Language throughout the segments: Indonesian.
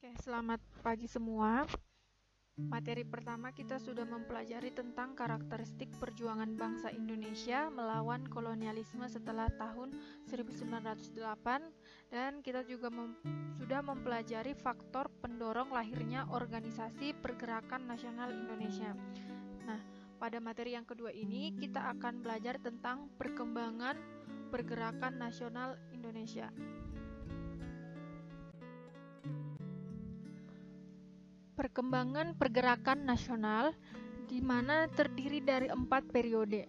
Oke, selamat pagi semua. Materi pertama kita sudah mempelajari tentang karakteristik perjuangan bangsa Indonesia melawan kolonialisme setelah tahun 1908 dan kita juga sudah mempelajari faktor pendorong lahirnya organisasi Pergerakan Nasional Indonesia. Nah, pada materi yang kedua ini kita akan belajar tentang perkembangan Pergerakan Nasional Indonesia. Perkembangan pergerakan nasional di mana terdiri dari 4 periode.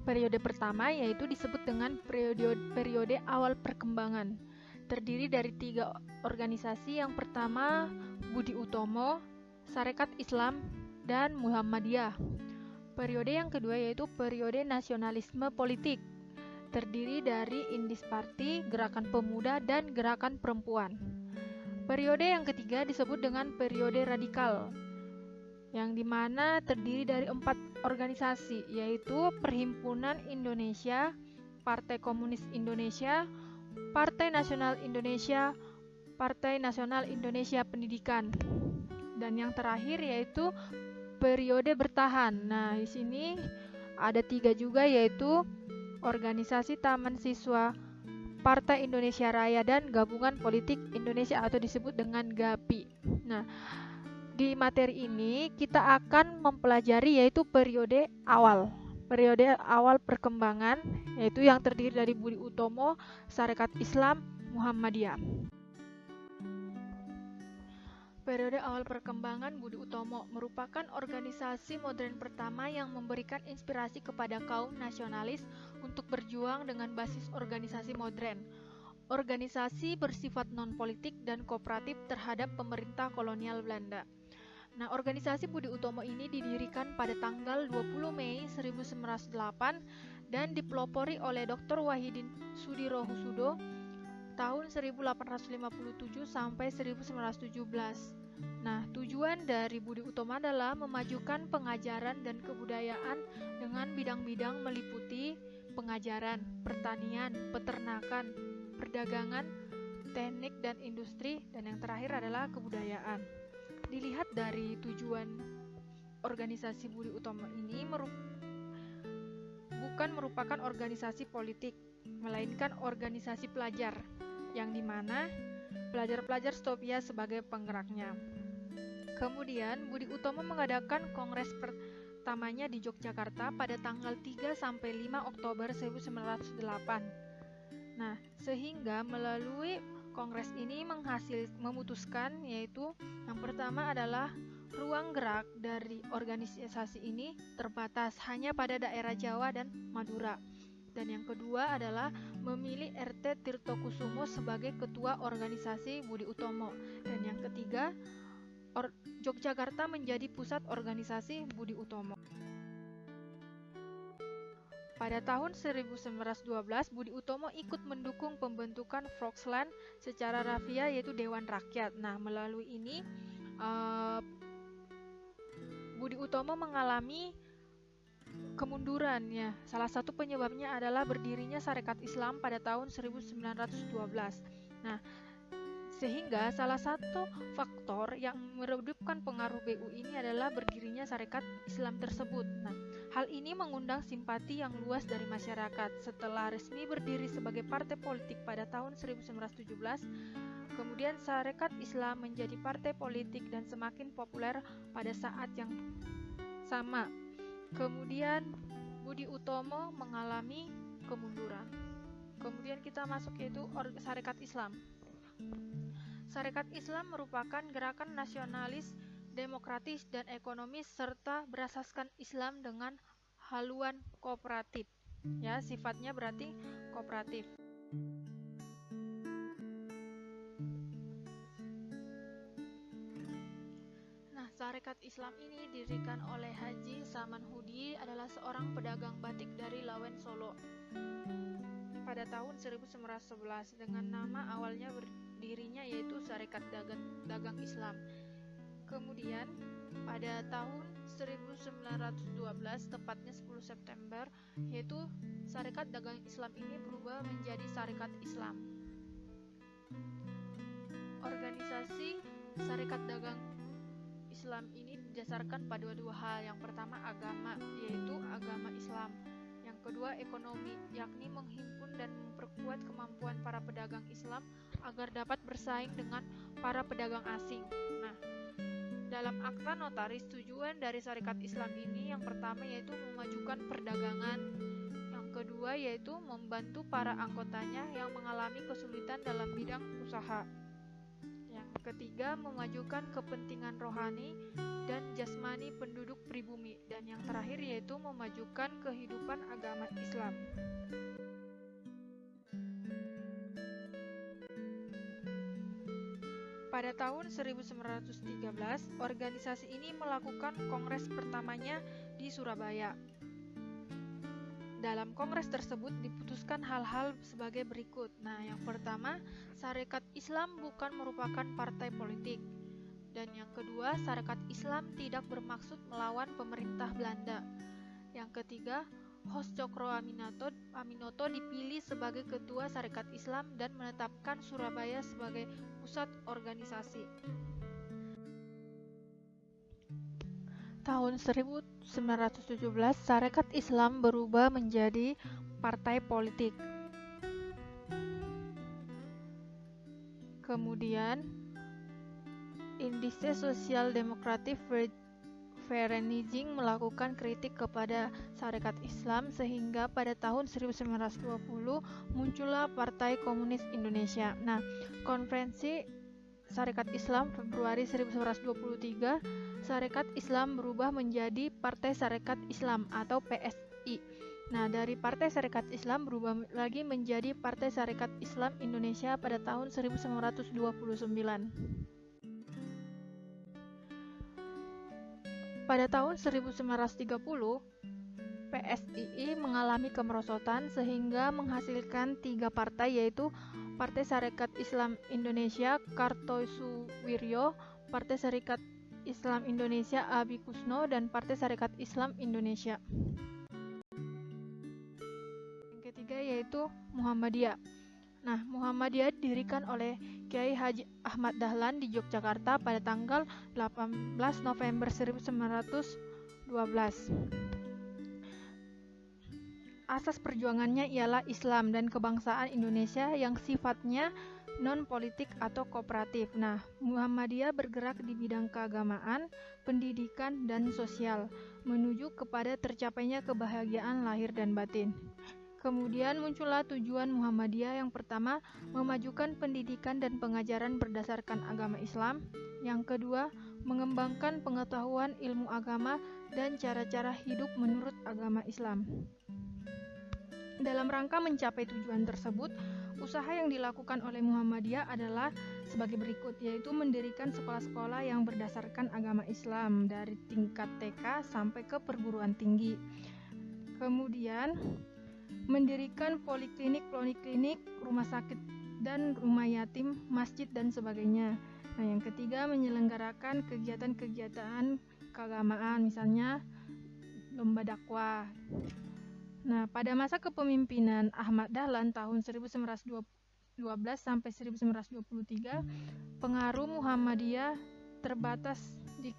Periode pertama yaitu disebut dengan periode awal perkembangan. Terdiri dari 3 organisasi. Yang pertama Budi Utomo, Sarekat Islam, dan Muhammadiyah. Periode yang kedua yaitu periode nasionalisme politik. Terdiri dari Indis Party, Gerakan Pemuda, dan Gerakan Perempuan. Periode yang ketiga disebut dengan periode radikal, yang dimana terdiri dari 4 organisasi, yaitu Perhimpunan Indonesia, Partai Komunis Indonesia, Partai Nasional Indonesia, Partai Nasional Indonesia Pendidikan, dan yang terakhir yaitu periode bertahan. Nah, di sini ada 3 juga, yaitu Organisasi Taman Siswa Partai Indonesia Raya dan Gabungan Politik Indonesia atau disebut dengan GAPI. Nah, di materi ini kita akan mempelajari yaitu periode awal. Periode awal perkembangan yaitu yang terdiri dari Budi Utomo, Sarekat Islam, Muhammadiyah. Periode awal perkembangan Budi Utomo merupakan organisasi modern pertama yang memberikan inspirasi kepada kaum nasionalis untuk berjuang dengan basis organisasi modern. Organisasi bersifat non-politik dan kooperatif terhadap pemerintah kolonial Belanda. Nah, organisasi Budi Utomo ini didirikan pada tanggal 20 Mei 1908 dan dipelopori oleh Dr. Wahidin Sudirohusodo tahun 1857 sampai 1917. Nah, tujuan dari Budi Utomo adalah memajukan pengajaran dan kebudayaan dengan bidang-bidang meliputi pengajaran, pertanian, peternakan, perdagangan, teknik dan industri, dan yang terakhir adalah kebudayaan. Dilihat dari tujuan organisasi Budi Utomo ini bukan merupakan organisasi politik, melainkan organisasi pelajar, yang dimana pelajar-pelajar stopia sebagai penggeraknya. Kemudian Budi Utomo mengadakan kongres pertamanya di Yogyakarta pada tanggal 3 sampai 5 Oktober 1908. Nah, sehingga melalui kongres ini memutuskan yaitu yang pertama adalah ruang gerak dari organisasi ini terbatas hanya pada daerah Jawa dan Madura. Dan yang kedua adalah memilih RT Tirtokusumo sebagai ketua organisasi Budi Utomo. Dan yang ketiga, Yogyakarta menjadi pusat organisasi Budi Utomo. Pada tahun 1912, Budi Utomo ikut mendukung pembentukan Volksland secara rafia yaitu Dewan Rakyat. Nah, melalui ini Budi Utomo mengalami kemunduran ya. Salah satu penyebabnya adalah berdirinya Sarekat Islam pada tahun 1912. Nah, sehingga salah satu faktor yang meredupkan pengaruh BU ini adalah berdirinya Sarekat Islam tersebut. Nah, hal ini mengundang simpati yang luas dari masyarakat. Setelah resmi berdiri sebagai partai politik pada tahun 1917, kemudian Sarekat Islam menjadi partai politik dan semakin populer pada saat yang sama. Kemudian Budi Utomo mengalami kemunduran. Kemudian kita masuk yaitu Sarekat Islam. Sarekat Islam merupakan gerakan nasionalis, demokratis, dan ekonomis serta berasaskan Islam dengan haluan kooperatif. Ya, sifatnya berarti kooperatif. Sarekat Islam ini didirikan oleh Haji Saman Hudi, adalah seorang pedagang batik dari Lawen, Solo pada tahun 1911 dengan nama awalnya berdirinya yaitu Sarekat Dagang Islam. Kemudian pada tahun 1912 tepatnya 10 September yaitu Sarekat Dagang Islam ini berubah menjadi Sarekat Islam. Organisasi Syarikat dagang Islam ini didasarkan pada dua hal. Yang pertama agama, yaitu agama Islam. Yang kedua ekonomi, yakni menghimpun dan memperkuat kemampuan para pedagang Islam agar dapat bersaing dengan para pedagang asing. Nah, dalam akta notaris, tujuan dari syarikat Islam ini yang pertama yaitu memajukan perdagangan. Yang kedua yaitu membantu para anggotanya yang mengalami kesulitan dalam bidang usaha. Yang ketiga, memajukan kepentingan rohani dan jasmani penduduk pribumi. Dan yang terakhir yaitu memajukan kehidupan agama Islam. Pada tahun 1913, organisasi ini melakukan kongres pertamanya di Surabaya. Dalam kongres tersebut diputuskan hal-hal sebagai berikut. Nah, yang pertama, Syarikat Islam bukan merupakan partai politik. Dan yang kedua, Syarikat Islam tidak bermaksud melawan pemerintah Belanda. Yang ketiga, Hos Cokro Aminoto dipilih sebagai ketua Syarikat Islam dan menetapkan Surabaya sebagai pusat organisasi. Tahun 1917, Syarikat Islam berubah menjadi partai politik. Kemudian, Indische Sosial Demokratie Vereniging melakukan kritik kepada Syarikat Islam sehingga pada tahun 1920 muncullah Partai Komunis Indonesia. Nah, Konferensi Syarikat Islam Februari 1923, Syarikat Islam berubah menjadi Partai Syarikat Islam atau PSI. Nah, dari Partai Syarikat Islam berubah lagi menjadi Partai Syarikat Islam Indonesia pada tahun 1929. Pada tahun 1930, PSII mengalami kemerosotan sehingga menghasilkan 3 partai yaitu Partai Syarikat Islam Indonesia Kartosuwiryo, Partai Syarikat Islam Indonesia Abi Kusno, dan Partai Syarikat Islam Indonesia. Yang ketiga yaitu Muhammadiyah. Nah, Muhammadiyah didirikan oleh Kiai Haji Ahmad Dahlan di Yogyakarta pada tanggal 18 November 1912. Asas perjuangannya ialah Islam dan kebangsaan Indonesia yang sifatnya non-politik atau kooperatif. Nah, Muhammadiyah bergerak di bidang keagamaan, pendidikan, dan sosial, menuju kepada tercapainya kebahagiaan lahir dan batin. Kemudian muncullah tujuan Muhammadiyah yang pertama, memajukan pendidikan dan pengajaran berdasarkan agama Islam. Yang kedua, mengembangkan pengetahuan ilmu agama dan cara-cara hidup menurut agama Islam. Dalam rangka mencapai tujuan tersebut, usaha yang dilakukan oleh Muhammadiyah adalah sebagai berikut, yaitu mendirikan sekolah-sekolah yang berdasarkan agama Islam dari tingkat TK sampai ke perguruan tinggi. Kemudian mendirikan poliklinik, rumah sakit dan rumah yatim, masjid dan sebagainya. Nah, yang ketiga menyelenggarakan kegiatan-kegiatan keagamaan, misalnya lomba dakwah. Nah, pada masa kepemimpinan Ahmad Dahlan tahun 1912 sampai 1923, pengaruh Muhammadiyah terbatas di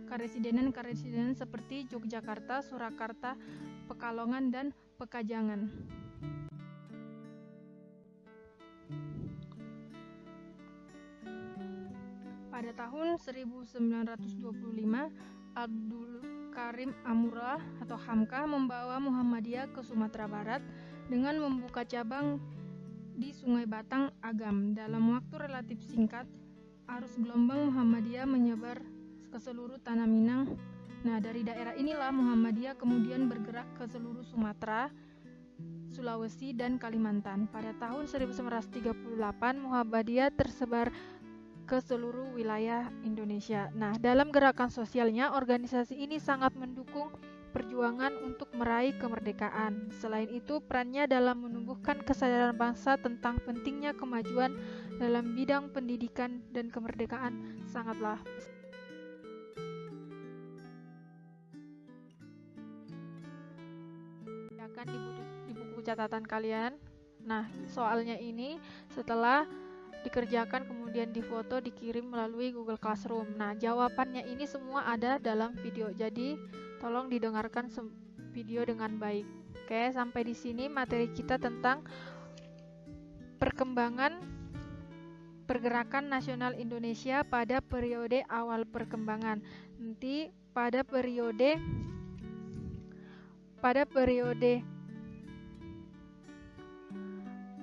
karesidenan seperti Yogyakarta, Surakarta, Pekalongan, dan Pekajangan. Pada tahun 1925, Abdul Karim Amurah atau Hamka membawa Muhammadiyah ke Sumatera Barat dengan membuka cabang di Sungai Batang, Agam. Dalam waktu relatif singkat, arus gelombang Muhammadiyah menyebar ke seluruh tanah Minang. Nah, dari daerah inilah Muhammadiyah kemudian bergerak ke seluruh Sumatera, Sulawesi, dan Kalimantan. Pada tahun 1938, Muhammadiyah tersebar ke seluruh wilayah Indonesia. Nah, dalam gerakan sosialnya, organisasi ini sangat mendukung perjuangan untuk meraih kemerdekaan. Selain itu, perannya dalam menumbuhkan kesadaran bangsa tentang pentingnya kemajuan dalam bidang pendidikan dan kemerdekaan sangatlah di buku catatan kalian. Nah, soalnya ini setelah dikerjakan, kemudian difoto, dikirim melalui Google Classroom. Nah, jawabannya ini semua ada dalam video. Jadi, tolong didengarkan video dengan baik. Oke, sampai di sini materi kita tentang perkembangan pergerakan nasional Indonesia pada periode awal perkembangan. Nanti pada periode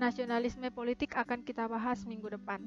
nasionalisme politik akan kita bahas minggu depan.